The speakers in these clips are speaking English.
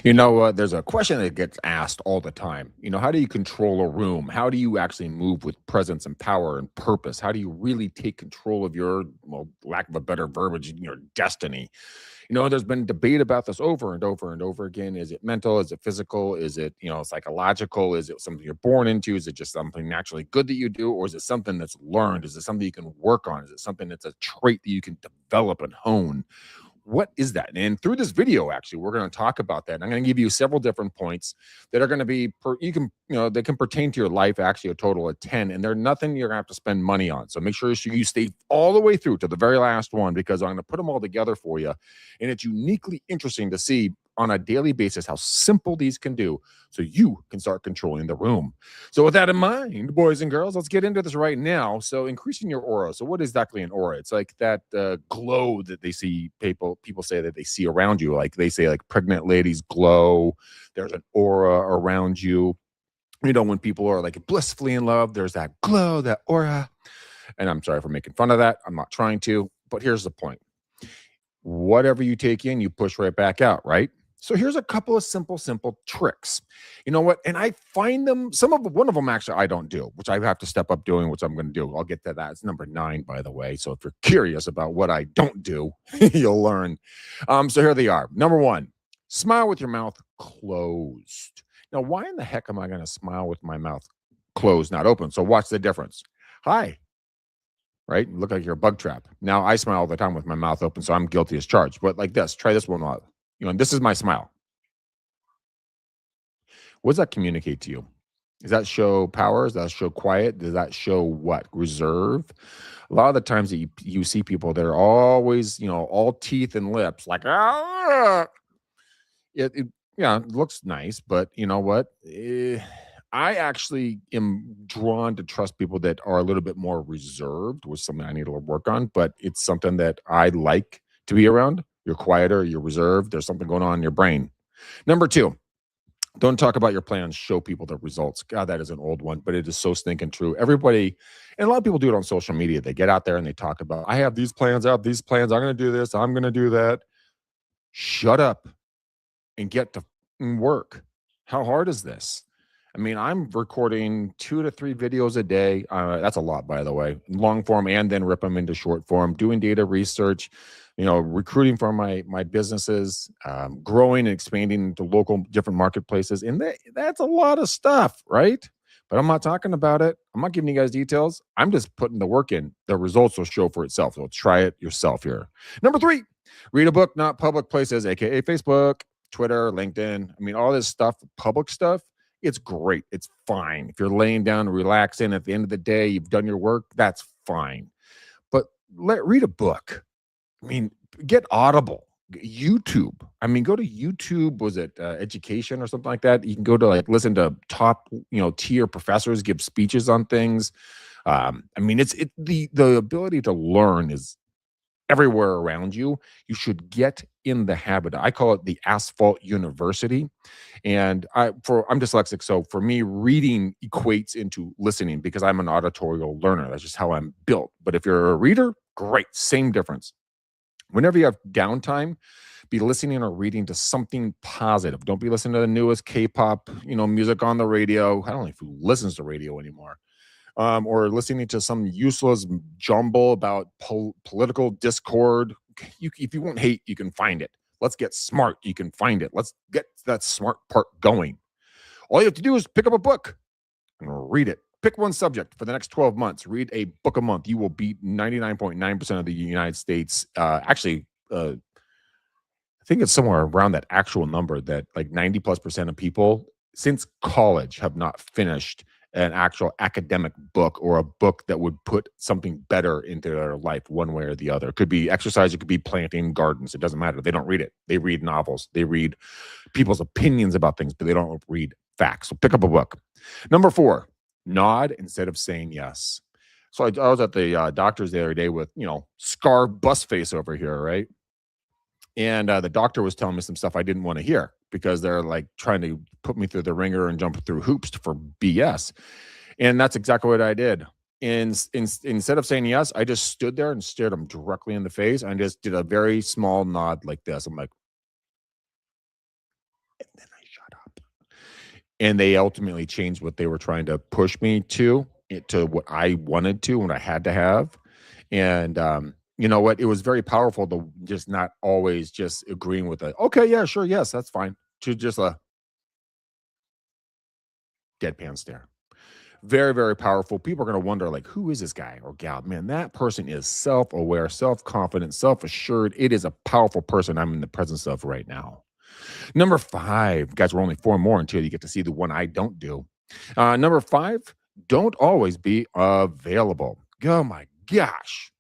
There's a question that gets asked all the time. How do you control a room? How do you actually move with presence and power and purpose? How do you really take control of your, well, lack of a better verbiage, your destiny? There's been debate about this over and over and over again. Is it mental? Is it physical? Is it, psychological? Is it something you're born into? Is it just something naturally good that you do? Or is it something that's learned? Is it something you can work on? Is it something that's a trait that you can develop and hone? What is that? And through this video, actually, we're going to talk about that. And I'm going to give you several different points that are going to be, they can pertain to your life, actually a total of 10, and they're nothing you're going to have to spend money on. So make sure you stay all the way through to the very last one, because I'm going to put them all together for you. And it's uniquely interesting to see on a daily basis how simple these can do so you can start controlling the room. So with that in mind, boys and girls, let's get into this right now. So increasing your aura. So what is exactly an aura? It's like that glow that they see people say that they see around you. Like they say like pregnant ladies glow. There's an aura around you. When people are like blissfully in love, there's that glow, that aura. And I'm sorry for making fun of that. I'm not trying to, but here's the point. Whatever you take in, you push right back out, right? So here's a couple of simple tricks. You know what? And I find them, one of them actually I don't do, which I have to step up doing, which I'm going to do. I'll get to that. It's number 9, by the way. So if you're curious about what I don't do, you'll learn. So here they are. Number 1, smile with your mouth closed. Now, why in the heck am I going to smile with my mouth closed, not open? So watch the difference. Hi. Right? Look like you're a bug trap. Now I smile all the time with my mouth open, so I'm guilty as charged. But like this, try this one out. And this is my smile. What does that communicate to you? Does that show power? Does that show quiet? Does that show what? Reserve? A lot of the times that you see people, they're always, all teeth and lips, like, it looks nice, but you know what? I actually am drawn to trust people that are a little bit more reserved, which is something I need to work on, but it's something that I like to be around. You're quieter, you're reserved, there's something going on in your brain. Number 2, don't talk about your plans, show people the results. God, that is an old one, but it is so stinking true. Everybody, and a lot of people do it on social media. They get out there and they talk about, I have these plans, I'm going to do this, I'm going to do that. Shut up and get to work. How hard is this? I mean, I'm recording 2 to 3 videos a day. That's a lot, by the way, long form, and then rip them into short form, doing data research, recruiting for my businesses, growing and expanding into local different marketplaces. And that's a lot of stuff, right? But I'm not talking about it. I'm not giving you guys details. I'm just putting the work in. The results will show for itself. So try it yourself here. Number 3, read a book, not public places, aka Facebook, Twitter, LinkedIn. I mean, all this stuff, public stuff. It's great. It's fine. If you're laying down and relaxing at the end of the day, you've done your work, that's fine. But read a book. I mean, get Audible, YouTube. I mean, go to YouTube. Was it education or something like that? You can go to listen to top, tier professors give speeches on things. I mean, the ability to learn is everywhere around you. You should get in the habit. I call it the asphalt university. And I'm dyslexic, so for me, reading equates into listening because I'm an auditorial learner. That's just how I'm built. But if you're a reader, great, same difference. Whenever you have downtime, be listening or reading to something positive. Don't be listening to the newest K-pop, music on the radio. I don't know if who listens to radio anymore. Or listening to some useless jumble about political discord. If you want hate, you can find it. Let's get smart. You can find it. Let's get that smart part going. All you have to do is pick up a book and read it. Pick one subject for the next 12 months. Read a book a month. You will beat 99.9% of the United States. I think it's somewhere around that actual number that 90+% of people since college have not finished an actual academic book or a book that would put something better into their life one way or the other. It could be exercise. It could be planting gardens. It doesn't matter. They don't read it. They read novels. They read people's opinions about things, but they don't read facts. So pick up a book. Number 4, nod instead of saying yes. So I was at the doctor's the other day with, scar bus face over here, right? And the doctor was telling me some stuff I didn't want to hear because they're trying to put me through the ringer and jump through hoops for BS. And that's exactly what I did. And instead of saying yes, I just stood there and stared him directly in the face and just did a very small nod like this. I'm like, And then I shut up. And they ultimately changed what they were trying to push me to what I wanted to, what I had to have. And you know what? It was very powerful to just not always just agreeing with it. Okay, yeah, sure, yes, that's fine. To just a deadpan stare. Very, very powerful. People are going to wonder, like, who is this guy or gal? Man, that person is self aware, self confident, self assured. It is a powerful person I'm in the presence of right now. Number five, guys, we're only four more until you get to see the one I don't do. Number five, don't always be available. Oh my gosh.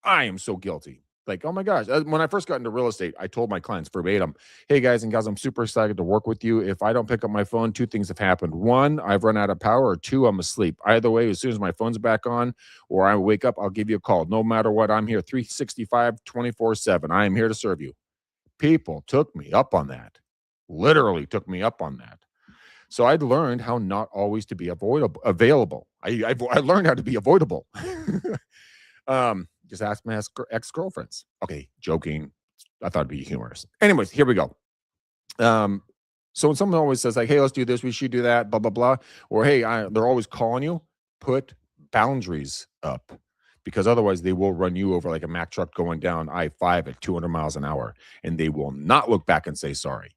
I am so guilty. Like, oh my gosh. When I first got into real estate, I told my clients verbatim, hey guys and gals, I'm super excited to work with you. If I don't pick up my phone, two things have happened. One, I've run out of power, or two, I'm asleep. Either way, as soon as my phone's back on or I wake up, I'll give you a call. No matter what, I'm here 365, 24/7. I am here to serve you. People took me up on that. Literally took me up on that. So I'd learned how not always to be avoidable, available. I learned how to be avoidable. Just ask my ex girlfriends. Okay, joking. I thought it'd be humorous. Anyways, here we go. Um, so when someone always says like, "Hey, let's do this. We should do that." Blah blah blah. Or hey, they're always calling you. Put boundaries up because otherwise they will run you over like a Mack truck going down I-5 at 200 miles an hour, and they will not look back and say sorry.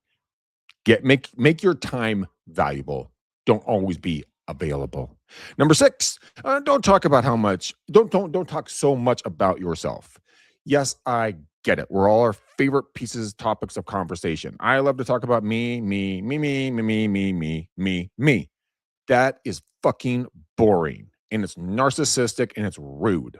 Make your time valuable. Don't always be available. Number six, don't talk about how much. Don't talk so much about yourself. Yes, I get it. We're all our favorite pieces, topics of conversation. I love to talk about me, me, me, me, me, me, me, me, me, me. That is fucking boring, and it's narcissistic, and it's rude.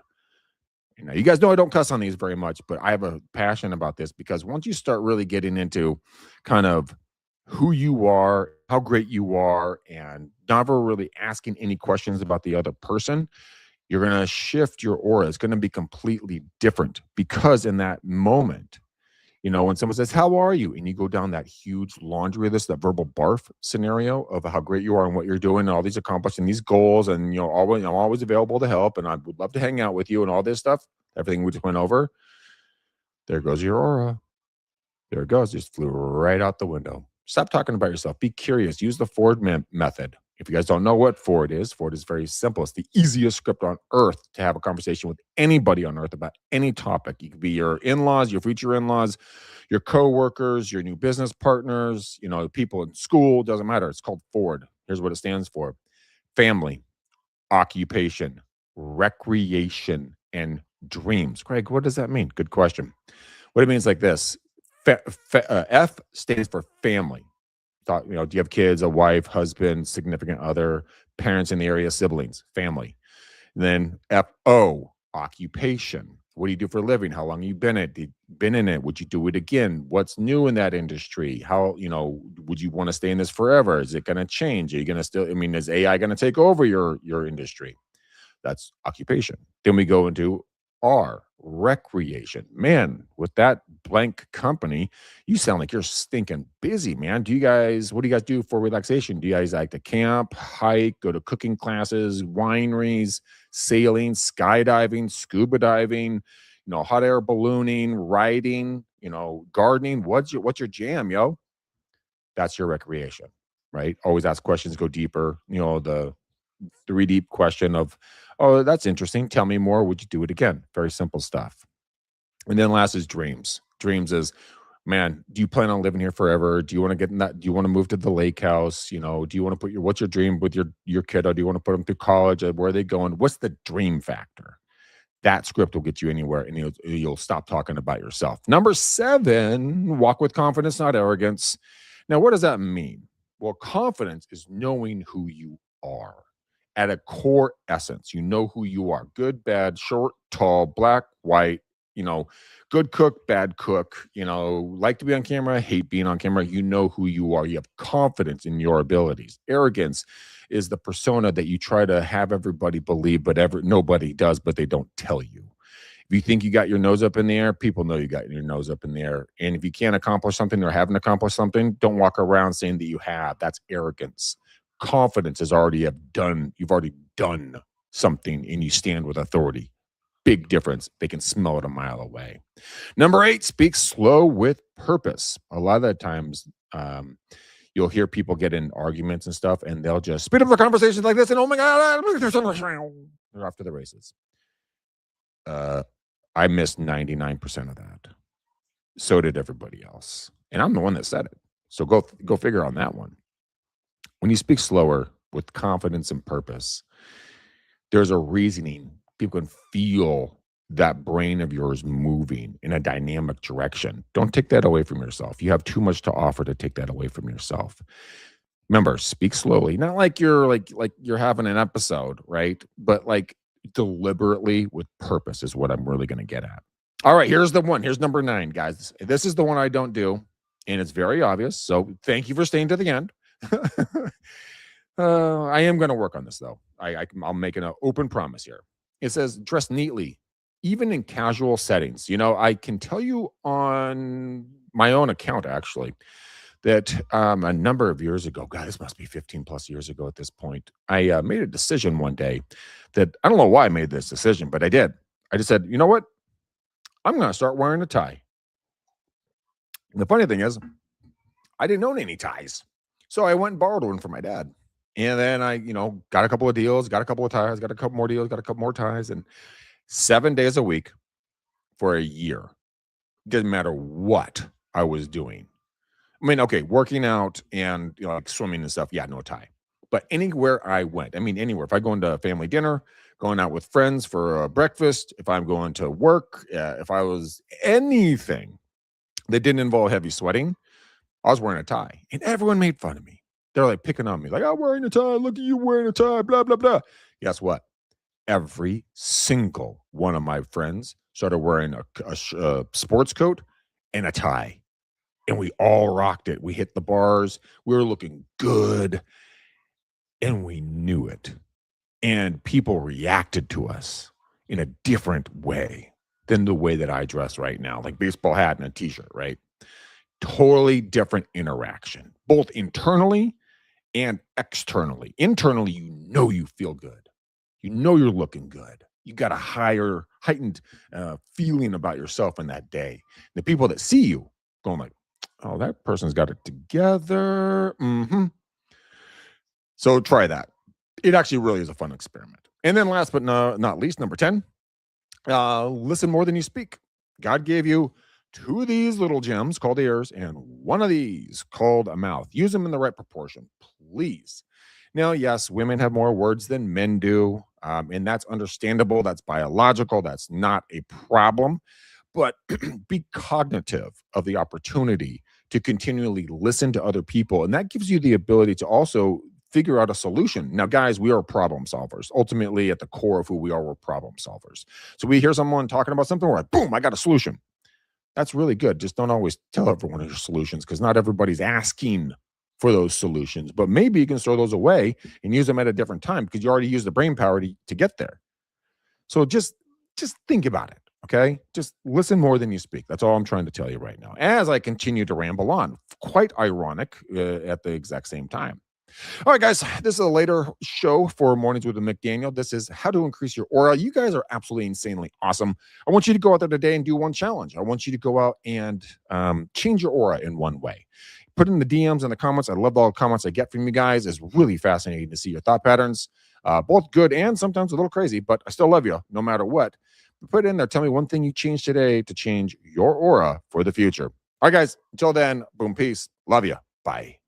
Now, you guys know I don't cuss on these very much, but I have a passion about this because once you start really getting into kind of who you are, how great you are, and never really asking any questions about the other person, you're going to shift your aura. It's going to be completely different because in that moment, when someone says, how are you? And you go down that huge laundry list, that verbal barf scenario of how great you are and what you're doing and all these accomplishing these goals. And, I'm always available to help. And I would love to hang out with you and all this stuff. Everything we just went over. There goes your aura. There it goes. Just flew right out the window. Stop talking about yourself. Be curious. Use the Ford method. If you guys don't know what Ford is very simple. It's the easiest script on earth to have a conversation with anybody on earth about any topic. You could be your in-laws, your future in-laws, your coworkers, your new business partners, people in school. Doesn't matter. It's called Ford. Here's what it stands for: family, occupation, recreation, and dreams. Greg, what does that mean? Good question. What it means like this: F stands for family. Do you have kids, a wife, husband, significant other, parents in the area, siblings, family? And then FO, occupation. What do you do for a living? How long you been in it? Would you do it again? What's new in that industry? How, would you want to stay in this forever? Is it going to change? Are you going to still, is AI going to take over your industry? That's occupation. Then we go into R, recreation. Man, with that blank company, you sound like you're stinking busy, man. What do you guys do for relaxation? Do you guys like to camp, hike, go to cooking classes, wineries, sailing, skydiving, scuba diving, hot air ballooning, riding, gardening? What's your jam, yo? That's your recreation, right? Always ask questions, go deeper. The three deep question of, oh, that's interesting. Tell me more. Would you do it again? Very simple stuff. And then last is dreams. Dreams is, man, do you plan on living here forever? Do you want to get in that? Do you want to move to the lake house? Do you want to what's your dream with your kiddo? Do you want to put them through college? Where are they going? What's the dream factor? That script will get you anywhere, and you'll stop talking about yourself. Number 7, walk with confidence, not arrogance. Now, what does that mean? Well, confidence is knowing who you are at a core essence. You know who you are: good, bad, short, tall, black, white, good cook, bad cook, like to be on camera, hate being on camera. You know who you are. You have confidence in your abilities. Arrogance is the persona that you try to have everybody believe, but nobody does, but they don't tell you. If you think you got your nose up in the air, people know you got your nose up in the air. And if you can't accomplish something or haven't accomplished something, don't walk around saying that you have. That's arrogance. Confidence is you've already done something, and you stand with authority. Big difference. They can smell it a mile away. Number 8, speak slow with purpose. A lot of the times You'll hear people get in arguments and stuff, and they'll just speed up the conversations like this, and oh my god, they're off to the races. I missed 99% of that. So did everybody else, and I'm the one that said it. So go figure on that one. When you speak slower with confidence and purpose, there's a reasoning. People can feel that brain of yours moving in a dynamic direction. Don't take that away from yourself. You have too much to offer to take that away from yourself. Remember, speak slowly. Not like you're having an episode, right? But like deliberately with purpose is what I'm really going to get at. All right, here's the one. Here's number 9, guys. This is the one I don't do, and it's very obvious. So thank you for staying to the end. I am going to work on this, though. I'll make an open promise here. It says dress neatly, even in casual settings. You know, I can tell you on my own account, actually, that a number of years ago, God, this must be 15 plus years ago at this point, I made a decision one day that I don't know why I made this decision, but I did. I just said, you know what? I'm going to start wearing a tie. And the funny thing is, I didn't own any ties. So I went and borrowed one from my dad. And then I, got a couple of deals, got a couple of ties, got a couple more deals, got a couple more ties. And 7 days a week for a year, didn't matter what I was doing. I mean, okay, working out and like swimming and stuff, yeah, no tie. But anywhere I went, anywhere. If I go into a family dinner, going out with friends for breakfast, if I'm going to work, if I was anything that didn't involve heavy sweating, I was wearing a tie. And everyone made fun of me. They're like picking on me, like, I'm wearing a tie. Look at you wearing a tie, blah, blah, blah. Guess what? Every single one of my friends started wearing a sports coat and a tie. And we all rocked it. We hit the bars. We were looking good. And we knew it. And people reacted to us in a different way than the way that I dress right now, like baseball hat and a t-shirt, right? Totally different interaction, both internally and externally. Internally, you feel good. You know you're looking good. You got a heightened feeling about yourself in that day. The people that see you going like, oh, that person's got it together. Mm-hmm. So try that. It actually really is a fun experiment. And then last but not least, number 10, listen more than you speak. God gave you 2 of these little gems called ears and 1 of these called a mouth. Use them in the right proportion, please. Now, yes, women have more words than men do, and that's understandable. That's biological. That's not a problem. But be cognitive of the opportunity to continually listen to other people, and that gives you the ability to also figure out a solution. Now, guys, we are problem solvers. Ultimately, at the core of who we are, we're problem solvers. So we hear someone talking about something, we're like, boom, I got a solution. That's really good. Just don't always tell everyone your solutions because not everybody's asking for those solutions. But maybe you can throw those away and use them at a different time because you already used the brain power to get there. So just think about it, okay? Just listen more than you speak. That's all I'm trying to tell you right now. As I continue to ramble on, quite ironic at the exact same time. All right, guys, this is a later show for Mornings with McDaniel. This is how to increase your aura. You guys are absolutely insanely awesome. I want you to go out there today and do one challenge. I want you to go out and change your aura in one way. Put in the DMs and the comments. I love all the comments I get from you guys. It's really fascinating to see your thought patterns, both good and sometimes a little crazy, but I still love you no matter what. Put it in there. Tell me one thing you changed today to change your aura for the future. All right, guys, until then, boom, peace. Love you. Bye.